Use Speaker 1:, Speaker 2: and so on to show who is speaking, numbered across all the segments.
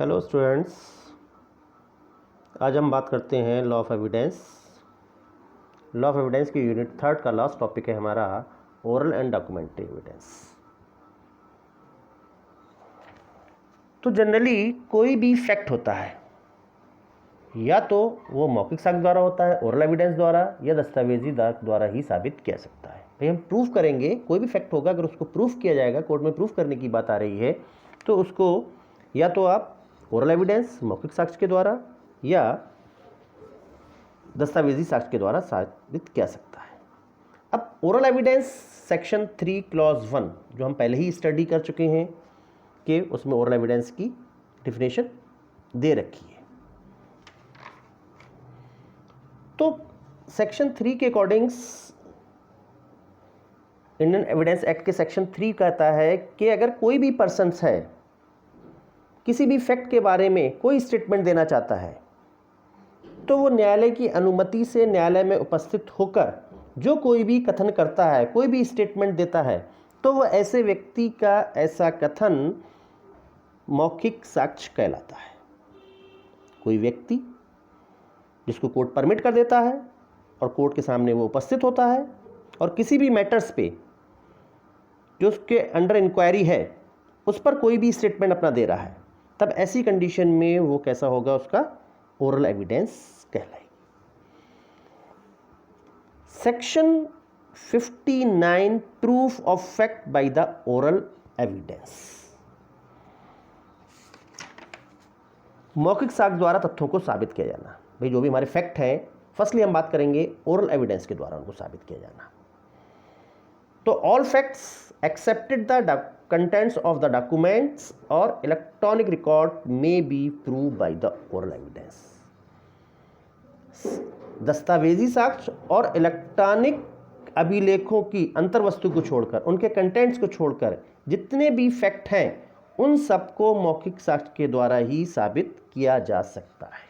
Speaker 1: Hello students, आज हम बात करते हैं law of evidence. Law of evidence की यूनिट 3 का लास्ट टॉपिक है हमारा ओरल एंड डॉक्यूमेंट्री एविडेंस। तो जनरली कोई भी फैक्ट होता है या तो वो मौखिक साक्ष्य द्वारा होता है, ओरल एविडेंस द्वारा, या दस्तावेजी द्वारा ही साबित किया सकता है। भाई हम प्रूफ करेंगे, कोई भी फैक्ट होगा अगर उसको प्रूफ किया जाएगा, कोर्ट में प्रूफ करने की बात आ रही है, तो उसको या तो आप ओरल एविडेंस मौखिक साक्ष्य के द्वारा या दस्तावेजी साक्ष्य के द्वारा साबित किया सकता है। अब ओरल एविडेंस सेक्शन 3 क्लॉज 1 जो हम पहले ही स्टडी कर चुके हैं कि उसमें ओरल एविडेंस की डिफिनेशन दे रखी है। तो सेक्शन 3 के अकॉर्डिंग इंडियन एविडेंस एक्ट के सेक्शन 3 कहता है कि अगर कोई भी पर्सन है किसी भी फैक्ट के बारे में कोई स्टेटमेंट देना चाहता है तो वो न्यायालय की अनुमति से न्यायालय में उपस्थित होकर जो कोई भी कथन करता है, कोई भी स्टेटमेंट देता है, तो वो ऐसे व्यक्ति का ऐसा कथन मौखिक साक्ष्य कहलाता है। कोई व्यक्ति जिसको कोर्ट परमिट कर देता है और कोर्ट के सामने वो उपस्थित होता है और किसी भी मैटर्स पे जो उसके अंडर इंक्वायरी है उस पर कोई भी स्टेटमेंट अपना दे रहा है, तब ऐसी कंडीशन में वो कैसा होगा, उसका ओरल एविडेंस कहलाएगी। Section 59 proof of fact by the oral evidence. मौखिक साक्ष्य द्वारा तथ्यों को साबित किया जाना। भाई जो भी हमारे फैक्ट हैं, फर्स्टली हम बात करेंगे ओरल एविडेंस के द्वारा उनको साबित किया जाना। तो all facts excepted the contents of the documents और इलेक्ट्रॉनिक रिकॉर्ड में be prove by the oral evidence. दस्तावेजी साक्ष्य और इलेक्ट्रॉनिक अभिलेखों की अंतर्वस्तु को छोड़कर, उनके कंटेंट्स को छोड़कर जितने भी फैक्ट हैं उन सबको मौखिक साक्ष्य के द्वारा ही साबित किया जा सकता है।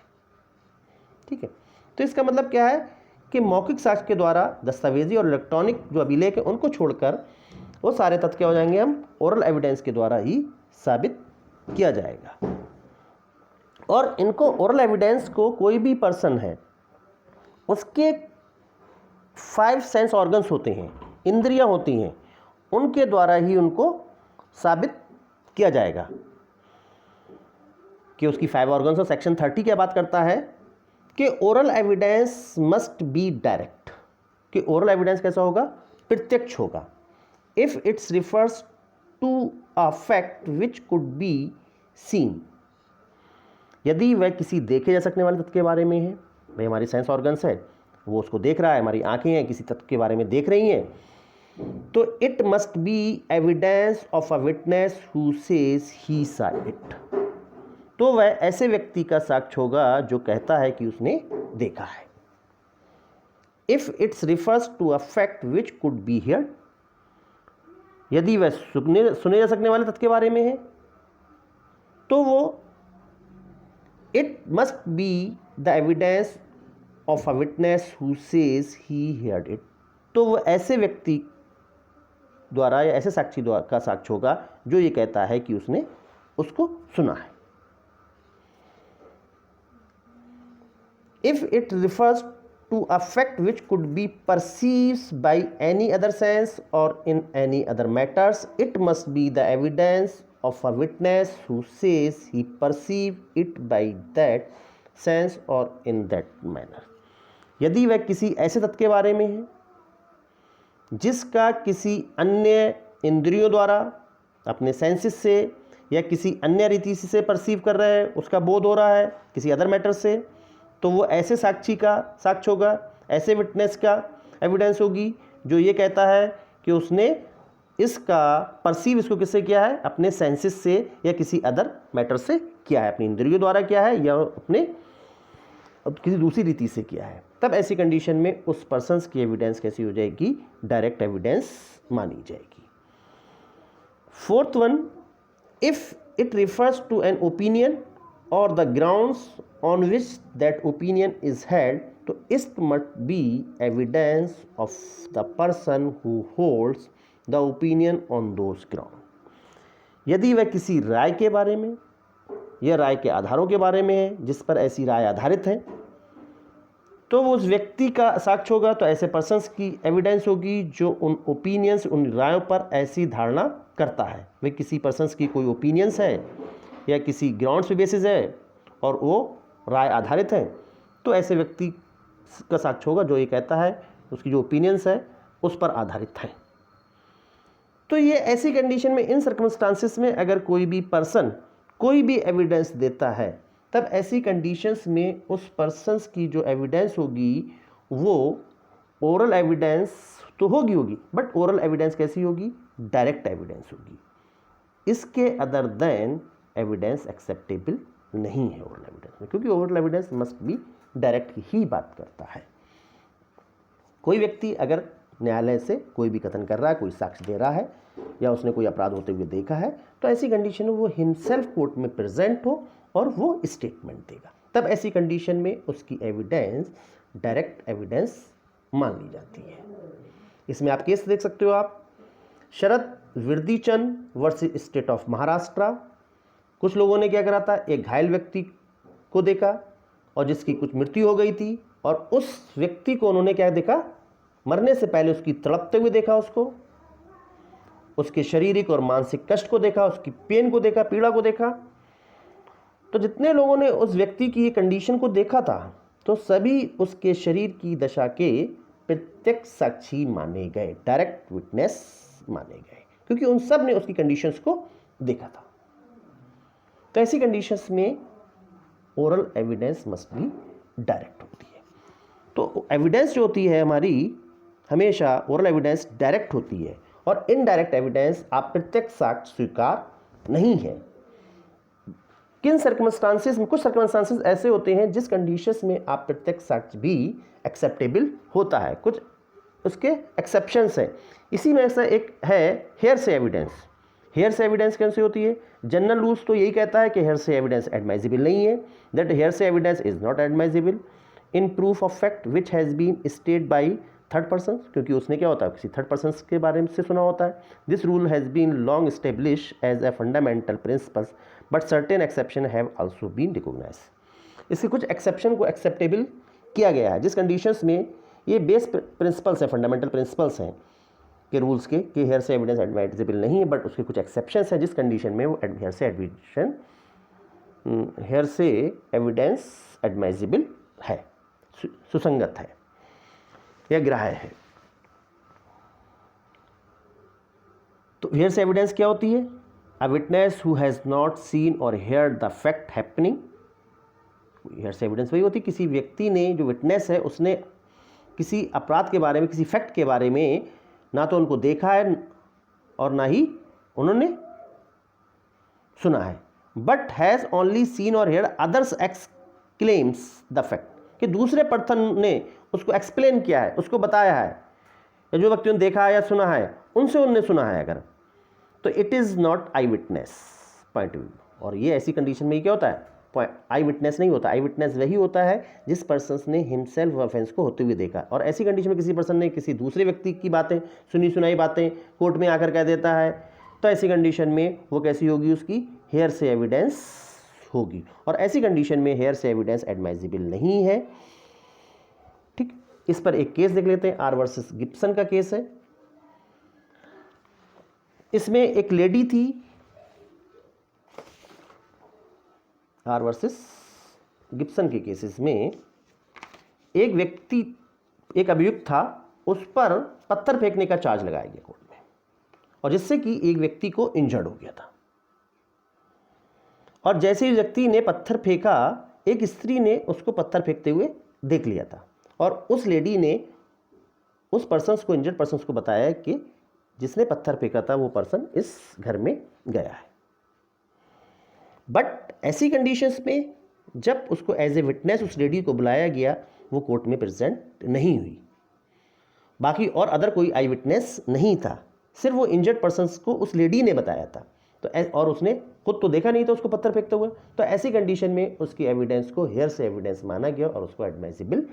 Speaker 1: ठीक है, तो इसका मतलब क्या है कि मौखिक साक्ष्य के द्वारा दस्तावेजी और इलेक्ट्रॉनिक जो अभिलेख है उनको छोड़कर वो सारे तथ्य क्या हो जाएंगे, हम ओरल एविडेंस के द्वारा ही साबित किया जाएगा। और इनको ओरल एविडेंस को कोई भी पर्सन है उसके 5 सेंस ऑर्गन्स होते हैं, इंद्रियां होती हैं, उनके द्वारा ही उनको साबित किया जाएगा कि उसकी 5 ऑर्गन्स। और सेक्शन 30 क्या बात करता है कि oral evidence must be direct, कि ओरल एविडेंस कैसा होगा, प्रत्यक्ष होगा। If it's refers to a fact which could be seen, यदि वह किसी देखे जा सकने वाले तथ्य के बारे में है। भाई हमारी सेंस ऑर्गन्स है, वो उसको देख रहा है, हमारी आंखें हैं किसी तथ्य के बारे में देख रही हैं, तो it must be evidence of a witness who says he सा इट, तो वह ऐसे व्यक्ति का साक्ष्य होगा जो कहता है कि उसने देखा है। If it's refers to a fact which could be heard, यदि वह सुने जा सकने वाले तथ्य के बारे में है तो वो it must be the evidence of a witness who says he heard it, तो वो ऐसे व्यक्ति द्वारा या ऐसे साक्षी द्वारा का साक्ष्य होगा जो ये कहता है कि उसने उसको सुना है। If it refers to a fact which could be perceived by any other sense or in any other matters, it must be the evidence of a witness who says he perceived it by that sense or in that manner. यदि वह किसी ऐसे तथ्य के बारे में है जिसका किसी अन्य इंद्रियों द्वारा, अपने सेंसेस से या किसी अन्य रीति से परसीव कर रहे हैं, उसका बोध हो रहा है किसी अदर मैटर से, तो वो ऐसे साक्षी का साक्ष्य होगा, ऐसे विटनेस का एविडेंस होगी जो ये कहता है कि उसने इसका परसीव इसको किससे किया है, अपने सेंसेस से या किसी अदर मैटर से किया है, अपनी इंद्रियों द्वारा किया है या अपने किसी दूसरी रीति से किया है। तब ऐसी कंडीशन में उस पर्सन्स की एविडेंस कैसी हो जाएगी, डायरेक्ट एविडेंस मानी जाएगी। 4th one, if it refers to an opinion or the grounds on which that opinion is held, तो it must be evidence of the person who holds the opinion on those grounds। यदि वह किसी राय के बारे में यह राय के आधारों के बारे में है जिस पर ऐसी राय आधारित है, तो वो उस व्यक्ति का साक्ष्य होगा। तो ऐसे पर्सन्स की एविडेंस होगी जो उन ओपिनियंस, उन रायों पर ऐसी धारणा करता है। वे किसी पर्सन्स की कोई ओपिनियंस है या किसी ग्राउंड्स पे बेसिस है और वो राय आधारित है, तो ऐसे व्यक्ति का साक्ष्य होगा जो ये कहता है, उसकी जो ओपिनियंस है उस पर आधारित है। तो ये ऐसी कंडीशन में, इन सर्कमस्टांसिस में अगर कोई भी पर्सन कोई भी एविडेंस देता है, तब ऐसी कंडीशंस में उस पर्सन्स की जो एविडेंस होगी वो ओरल एविडेंस तो होगी, बट ओरल एविडेंस कैसी होगी? डायरेक्ट एविडेंस होगी। इसके अदर देन एविडेंस एक्सेप्टेबल नहीं है ओरल एविडेंस में, क्योंकि oral evidence must be direct ही बात करता है। कोई व्यक्ति अगर न्यायालय से कोई भी कथन कर रहा है, कोई साक्ष्य दे रहा है या उसने कोई अपराध होते हुए देखा है, तो ऐसी कंडीशन में वो हिमसेल्फ कोर्ट में प्रेजेंट हो और वो स्टेटमेंट देगा, तब ऐसी कंडीशन में उसकी एविडेंस डायरेक्ट एविडेंस मान ली जाती है। इसमें आप केस देख सकते हो, आप शरद विरदीचंद वर्सेस स्टेट ऑफ महाराष्ट्र। कुछ लोगों ने क्या करा था, एक घायल व्यक्ति को देखा और जिसकी कुछ मृत्यु हो गई थी, और उस व्यक्ति को उन्होंने क्या देखा, मरने से पहले उसकी तड़पते हुए देखा, उसके शारीरिक और मानसिक कष्ट को देखा, उसकी पेन को देखा, पीड़ा को देखा। तो जितने लोगों ने उस व्यक्ति की ये कंडीशन को देखा था, तो सभी उसके शरीर की दशा के प्रत्यक्ष साक्षी माने गए, डायरेक्ट विटनेस माने गए, क्योंकि उन सब ने उसकी कंडीशंस को देखा था। तो ऐसी कंडीशंस में oral evidence must be direct होती है। तो एविडेंस जो होती है हमारी, हमेशा ओरल एविडेंस डायरेक्ट होती है, और इनडायरेक्ट एविडेंस आप प्रत्यक्ष साक्ष्य स्वीकार नहीं है। किन सर्कमस्टांसेस में, कुछ सर्कमस्टांसेस ऐसे होते हैं जिस कंडीशंस में आप प्रत्यक्ष साक्ष्य भी एक्सेप्टेबल होता है, कुछ उसके एक्सेप्शंस हैं। इसी में से एक है हेयर से एविडेंस। हेयर से एविडेंस कैसे होती है? जनरल रूल्स तो यही कहता है कि हेयर से एविडेंस एडमाइजेबल नहीं है, that hearsay evidence is not admissible in proof of fact which has been stated by third person, क्योंकि उसने क्या होता है, किसी थर्ड पर्सन के बारे में से सुना होता है। This rule has been long establish as a fundamental principles but certain exception have also been recognise. इसके कुछ एक्सेप्शन को एक्सेप्टेबल किया गया है, जिस कंडीशंस में ये बेस प्रिंसिपल्स हैं, फंडामेंटल प्रिंसिपल्स हैं के रूल्स के, कि हेयर से एविडेंस एडमाइजेबल नहीं है, बट उसके कुछ एक्सेप्शंस हैं जिस कंडीशन में वो हेयर से एविडेंस एडमाइजेबल है, सुसंगत है या ग्राह्य है। तो हेयर से एविडेंस क्या होती है? A witness who has not seen और heard the fact happening. Hearsay evidence वही होती है, किसी व्यक्ति ने, जो विटनेस है, उसने किसी अपराध के बारे में, किसी फैक्ट के बारे में ना तो उनको देखा है और ना ही उन्होंने सुना है, बट हैज़ ओनली सीन और heard others exclaims the fact, कि दूसरे पर्सन ने उसको एक्सप्लेन किया है, उसको बताया है, या जो व्यक्ति ने देखा है या सुना है उनसे उन्होंने सुना है अगर, तो it is not I witness point of view. और ये ऐसी कंडीशन में क्या होता है, आई विटनेस नहीं होता। आई विटनेस वही होता है जिस पर्सन ने हिमसेल्फ ऑफेंस को होते हुए देखा, और ऐसी कंडीशन में किसी पर्सन ने किसी दूसरे व्यक्ति की बातें, सुनी सुनाई बातें कोर्ट में आकर कह देता है, तो ऐसी कंडीशन में वो कैसी होगी, उसकी हेयर से एविडेंस होगी, और ऐसी कंडीशन में हेयर से एविडेंस एडमाइजेबल नहीं है। ठीक, इस पर एक केस देख लेते हैं, आर वर्सेस गिब्सन का केस है। इसमें एक लेडी थी, आर वर्सेस गिब्सन के केसेस में एक व्यक्ति, एक अभियुक्त था, उस पर पत्थर फेंकने का चार्ज लगाया गया कोर्ट में, और जिससे कि एक व्यक्ति को इंजर्ड हो गया था। और जैसे ही व्यक्ति ने पत्थर फेंका, एक स्त्री ने उसको पत्थर फेंकते हुए देख लिया था, और उस लेडी ने उस पर्सन्स को, इंजर्ड पर्सन्स को बताया कि जिसने पत्थर फेंका था वो पर्सन इस घर में गया है। बट ऐसी कंडीशंस में जब उसको एज ए विटनेस उस लेडी को बुलाया गया, वो कोर्ट में प्रेजेंट नहीं हुई। बाकी और अदर कोई आई विटनेस नहीं था, सिर्फ वो इंजर्ड पर्सन्स को उस लेडी ने बताया था, तो और उसने खुद तो देखा नहीं था उसको पत्थर फेंकते हुए। तो ऐसी कंडीशन में उसकी एविडेंस को हेयर से एविडेंस माना गया और उसको एडमाइजेबल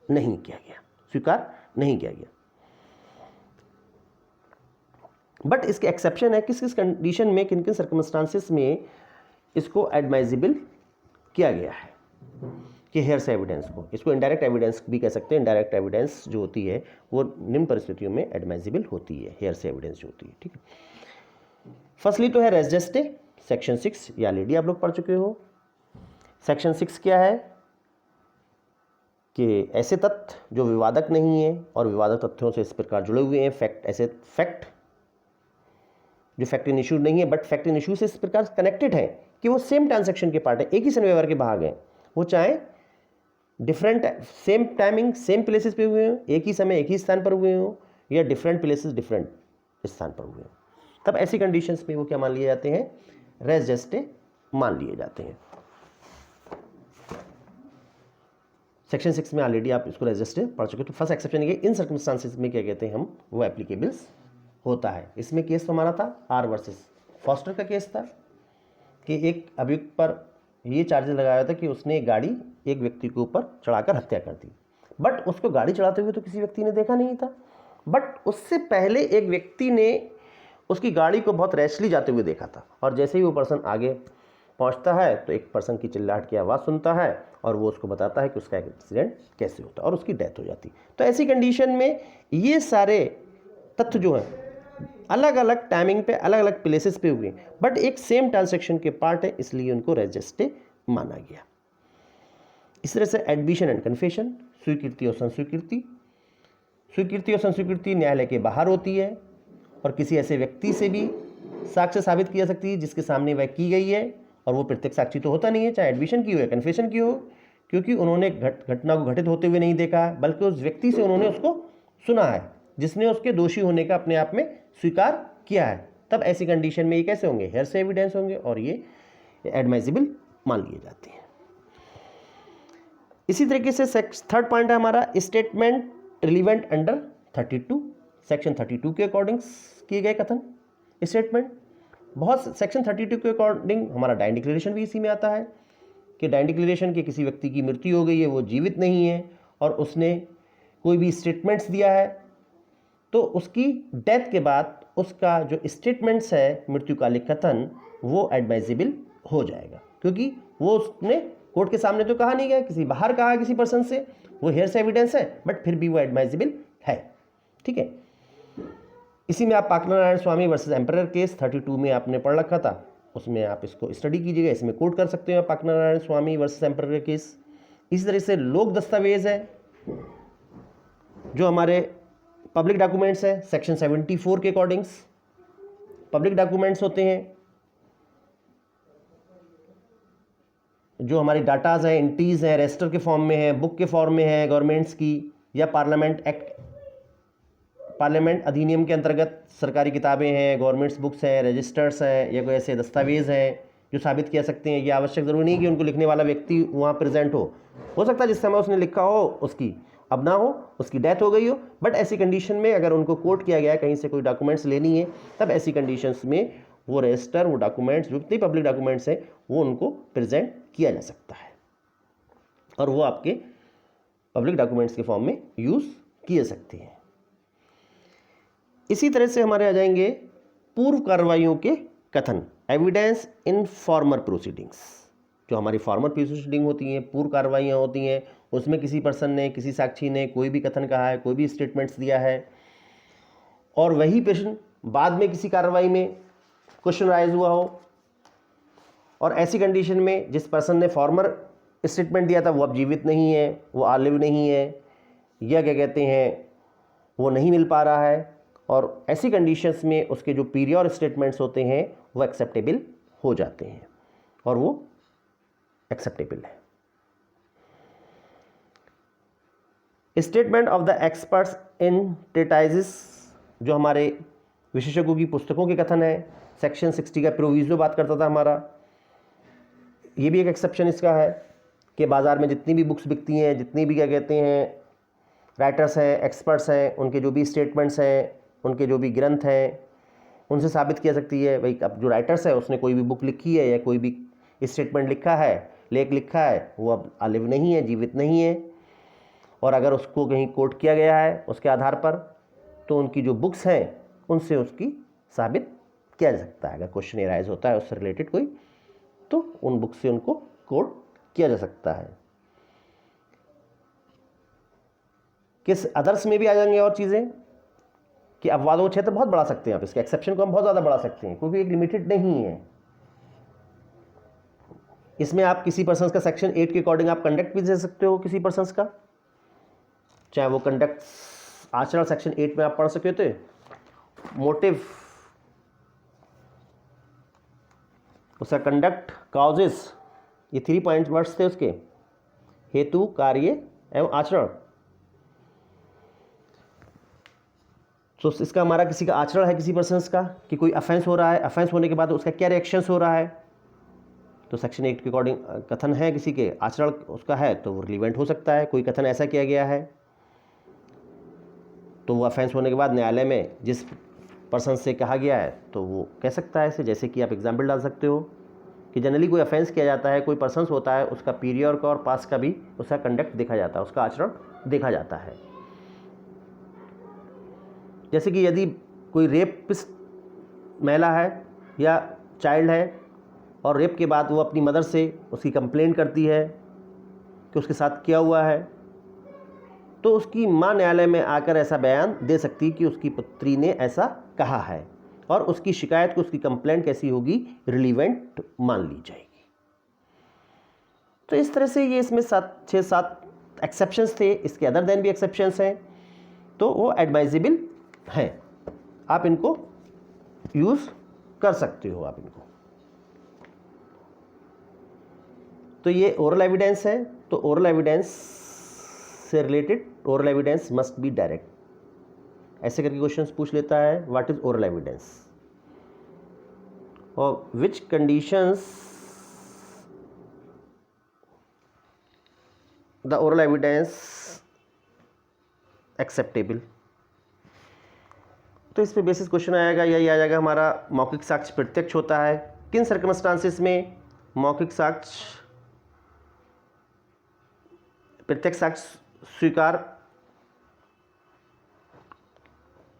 Speaker 1: नहीं किया गया, स्वीकार नहीं किया गया। बट इसके एक्सेप्शन है, किस किस कंडीशन में, किन किन सर्कमस्टांसेस में इसको एडमाइजिबल किया गया है कि हेयरसे एविडेंस को, इसको इनडायरेक्ट एविडेंस भी कह सकते हैं। इनडायरेक्ट एविडेंस जो होती है वो निम्न परिस्थितियों में एडमाइजिबल होती है, हेयरसे एविडेंस जो होती है। ठीक है, फर्स्टली तो है रेस जेस्टे, सेक्शन 6, या ऑलरेडी आप लोग पढ़ चुके हो। सेक्शन 6 क्या है कि ऐसे तथ्य जो विवादक नहीं है और विवादक तथ्यों से इस प्रकार जुड़े हुए हैं, फैक्ट, ऐसे फैक्ट जो फैक्ट इन इशू नहीं है बट फैक्ट इन इशू से इस प्रकार कनेक्टेड है कि वो सेम ट्रांजैक्शन के पार्ट है, एक ही समय व्यवहार के भाग हैं, वो चाहे different same timing same places पे हुए हों, एक ही समय एक ही स्थान पर हुए हों, या डिफरेंट प्लेसेस डिफरेंट स्थान पर हुए हों, तब ऐसी कंडीशंस में वो क्या मान लिए जाते हैं, रेस जेस्टे मान लिए जाते हैं। सेक्शन 6 में ऑलरेडी आप इसको रेस जेस्टे पढ़ चुके। तो फर्स्ट एक्सेप्शन ये इन सर्कमस्टांसेस में क्या कहते हैं हम, वो एप्लीकेबल्स होता है। इसमें केस तो हमारा था आर वर्सेस फॉस्टर का केस था कि एक अभियुक्त पर ये चार्जेस लगाया था कि उसने एक गाड़ी एक व्यक्ति के ऊपर चढ़ाकर हत्या कर दी, बट उसको गाड़ी चढ़ाते हुए तो किसी व्यक्ति ने देखा नहीं था, बट उससे पहले एक व्यक्ति ने उसकी गाड़ी को बहुत रैशली जाते हुए देखा था, और जैसे ही वो पर्सन आगे पहुंचता है तो एक पर्सन की चिल्लाहट की आवाज़ सुनता है और वो उसको बताता है कि उसका एक्सीडेंट कैसे होता है और उसकी डेथ हो जाती। तो ऐसी कंडीशन में ये सारे तथ्य जो हैं अलग अलग टाइमिंग पे अलग अलग प्लेसेस पे हुए, बट एक सेम ट्रांजैक्शन के पार्ट है, इसलिए उनको रेस जेस्टे माना गया। इस तरह से एडमिशन एंड कन्फेशन, स्वीकृति और संस्वीकृति, स्वीकृति और संस्वीकृति न्यायालय के बाहर होती है और किसी ऐसे व्यक्ति से भी साक्ष्य साबित की जा सकती है जिसके सामने वह की गई है, और वो प्रत्यक्ष साक्षी तो होता नहीं है, चाहे एडमिशन की हो या कन्फेशन की हो, क्योंकि उन्होंने घटना को घटित होते हुए नहीं देखा, बल्कि उस व्यक्ति से उन्होंने उसको सुना है जिसने उसके दोषी होने का अपने आप में स्वीकार किया है। तब ऐसी कंडीशन में ये कैसे होंगे, हेयरसे एविडेंस होंगे और ये एडमाइजिबल मान लिए जाते हैं। इसी तरीके से थर्ड पॉइंट है हमारा स्टेटमेंट रिलीवेंट अंडर 32, सेक्शन 32 के अकॉर्डिंग किए गए कथन स्टेटमेंट। बहुत सेक्शन 32 के अकॉर्डिंग हमारा डाइन डिक्लेरेशन भी इसी में आता है कि डाइन डिक्लेरेशन कि किसी व्यक्ति की मृत्यु हो गई है, वो जीवित नहीं है और उसने कोई भी स्टेटमेंट्स दिया है, तो उसकी डेथ के बाद उसका जो स्टेटमेंट्स है मृत्युकालिक कथन वो एडमाइजिबल हो जाएगा, क्योंकि वो उसने कोर्ट के सामने तो कहा नहीं गया, किसी बाहर कहा किसी पर्सन से, वो हेयरसे एविडेंस है बट फिर भी वो एडमाइजिबल है। ठीक है, इसी में आप पाकनारायण स्वामी वर्सेस एम्परर केस 32 में आपने पढ़ रखा था, उसमें आप इसको स्टडी कीजिएगा, इसमें कोट कर सकते हो पाकनारायण स्वामी वर्सेस एम्परर केस। इसी तरह से लोक दस्तावेज है जो हमारे पब्लिक डॉक्यूमेंट्स है, सेक्शन 74 के अकॉर्डिंग्स पब्लिक डॉक्यूमेंट्स होते हैं जो हमारी डाटाज हैं, एंट्रीज हैं, रजिस्टर के फॉर्म में है, बुक के फॉर्म में है गवर्नमेंट्स की, या पार्लियामेंट एक्ट, पार्लियामेंट अधिनियम के अंतर्गत सरकारी किताबें हैं, गवर्नमेंट्स बुक्स हैं, रजिस्टर्स हैं, या कोई ऐसे दस्तावेज हैं जो साबित किया सकते हैं। ये आवश्यक ज़रूरी नहीं कि उनको लिखने वाला व्यक्ति वहाँ प्रेजेंट हो सकता है जिस समय उसने लिखा हो उसकी अब ना हो, उसकी डेथ हो गई हो, बट ऐसी कंडीशन में अगर उनको कोट किया गया है, कहीं से कोई डॉक्यूमेंट्स लेनी है, तब ऐसी कंडीशंस में वो रजिस्टर, वो डॉक्यूमेंट्स, जो जितने पब्लिक डॉक्यूमेंट्स हैं वो उनको प्रेजेंट किया जा सकता है और वो आपके पब्लिक डॉक्यूमेंट्स के फॉर्म में यूज़ किए सकते हैं। इसी तरह से हमारे आ जाएंगे पूर्व कार्रवाइयों के कथन, एविडेंस इन फॉर्मर प्रोसीडिंग्स। जो हमारी फॉर्मर प्रोसीडिंग होती हैं, पूर्व कार्रवाइयाँ होती हैं, उसमें किसी पर्सन ने, किसी साक्षी ने कोई भी कथन कहा है, कोई भी स्टेटमेंट्स दिया है, और वही प्रश्न बाद में किसी कार्रवाई में क्वेश्चन राइज हुआ हो, और ऐसी कंडीशन में जिस पर्सन ने फॉर्मर स्टेटमेंट दिया था वो अब जीवित नहीं है, वो आलिव नहीं है, या क्या कहते हैं वो नहीं मिल पा रहा है, और ऐसी कंडीशंस में उसके जो पीरियड स्टेटमेंट्स होते हैं वो एक्सेप्टेबल हो जाते हैं और वो एक्सेप्टेबल है। Statement of the experts in treatises, जो हमारे विशेषज्ञों की पुस्तकों के कथन है, सेक्शन 60 का प्रोविजो बात करता था हमारा। ये भी एक एक्सेप्शन इसका है कि बाज़ार में जितनी भी बुक्स बिकती हैं, जितनी भी क्या कहते हैं राइटर्स हैं, एक्सपर्ट्स हैं, उनके जो भी स्टेटमेंट्स हैं, उनके जो भी ग्रंथ हैं, उनसे साबित किया सकती है भाई अब जो राइटर्स है उसने कोई भी बुक लिखी है या कोई भी स्टेटमेंट लिखा है, लेख लिखा है, वो अब आलिव नहीं है, जीवित नहीं है, और अगर उसको कहीं कोट किया गया है उसके आधार पर तो उनकी जो बुक्स हैं उनसे उसकी साबित किया जा सकता है। अगर क्वेश्चन एराइज होता है उससे रिलेटेड कोई तो उन बुक से उनको कोट किया जा सकता है। किस अदर्स में भी आ जाएंगे और चीज़ें कि अपवादों का क्षेत्र बहुत बढ़ा सकते हैं आप, इसके एक्सेप्शन को हम बहुत ज़्यादा बढ़ा सकते हैं, क्योंकि एक लिमिटेड नहीं है। इसमें आप किसी पर्सन का सेक्शन 8 के अकॉर्डिंग आप कंडक्ट भी दे सकते हो किसी पर्सन का, चाहे वो कंडक्ट आचरण सेक्शन 8 में आप पढ़ सके थे, मोटिव, उसका कंडक्ट, कॉजेस, ये 3 पॉइंट वर्ड्स थे उसके, हेतु, कार्य एवं आचरण। तो इसका हमारा किसी का आचरण है किसी पर्सन का कि कोई अफेंस हो रहा है, अफेंस होने के बाद उसका क्या रिएक्शंस हो रहा है, तो सेक्शन 8 के अकॉर्डिंग कथन है किसी के, आचरण उसका है तो वो रिलीवेंट हो सकता है। कोई कथन ऐसा किया गया है तो वो अफेंस होने के बाद न्यायालय में जिस पर्सन से कहा गया है तो वो कह सकता है ऐसे। जैसे कि आप एग्जाम्पल डाल सकते हो कि जनरली कोई अफेंस किया जाता है, कोई पर्सन होता है, उसका पीरियड का और पास का भी उसका कंडक्ट देखा जाता है, उसका आचरण देखा जाता है। जैसे कि यदि कोई रेपिस्ट महिला है या चाइल्ड है और रेप के बाद वो अपनी मदर से उसकी कंप्लेंट करती है कि उसके साथ क्या हुआ है, तो उसकी माँ न्यायालय में आकर ऐसा बयान दे सकती कि उसकी पुत्री ने ऐसा कहा है, और उसकी शिकायत को, उसकी कंप्लेंट कैसी होगी, रिलीवेंट मान ली जाएगी। तो इस तरह से ये इसमें 6-7 एक्सेप्शंस थे, इसके अदर देन भी एक्सेप्शंस हैं, तो वो एडवाइजेबल हैं, आप इनको यूज़ कर सकते हो आप इनको। तो ये ओरल एविडेंस है, तो ओरल एविडेंस से related oral evidence must be direct, ऐसे करके क्वेश्चंस पूछ लेता है व्हाट इज ओरल एविडेंस और which conditions the oral evidence acceptable. तो इस पे बेसिस क्वेश्चन आएगा, यही आ जाएगा हमारा मौखिक साक्ष्य प्रत्यक्ष होता है किन सर्कमस्टांसिस में। मौखिक साक्ष्य प्रत्यक्ष साक्ष्य स्वीकार,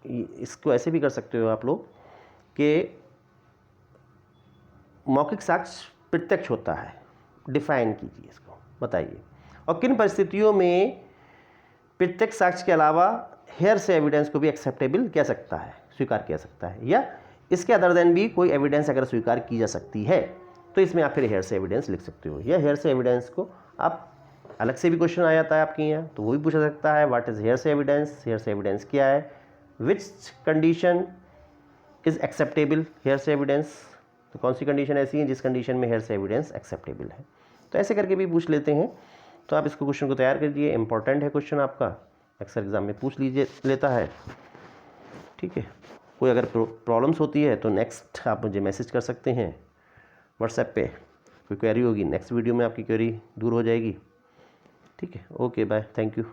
Speaker 1: इसको ऐसे भी कर सकते हो आप लोग कि मौखिक साक्ष्य प्रत्यक्ष होता है, डिफाइन कीजिए इसको, बताइए। और किन परिस्थितियों में प्रत्यक्ष साक्ष्य के अलावा हेयर से एविडेंस को भी एक्सेप्टेबल कह सकता है, स्वीकार किया सकता है, या इसके अदर देन भी कोई एविडेंस अगर स्वीकार की जा सकती है तो इसमें आप फिर हेयर से एविडेंस लिख सकते हो। या हेयर से एविडेंस को आप अलग से भी क्वेश्चन आ जाता है आपके यहाँ, तो वो भी पूछा सकता है what is hearsay evidence, hearsay evidence क्या है, which condition is acceptable hearsay evidence, तो कौन सी कंडीशन ऐसी है जिस कंडीशन में हेयर से एविडेंस एक्सेप्टेबल है। तो ऐसे करके भी पूछ लेते हैं। तो आप इसको क्वेश्चन को तैयार कर दीजिए, इंपॉर्टेंट है क्वेश्चन आपका, अक्सर एग्जाम में पूछ लेता है। ठीक है, कोई अगर प्रॉब्लम्स होती है तो नेक्स्ट आप मुझे मैसेज कर सकते हैं व्हाट्सएप पे, कोई क्वेरी होगी नेक्स्ट वीडियो में आपकी क्वेरी दूर हो जाएगी। ठीक है, ओके बाय, थैंक यू।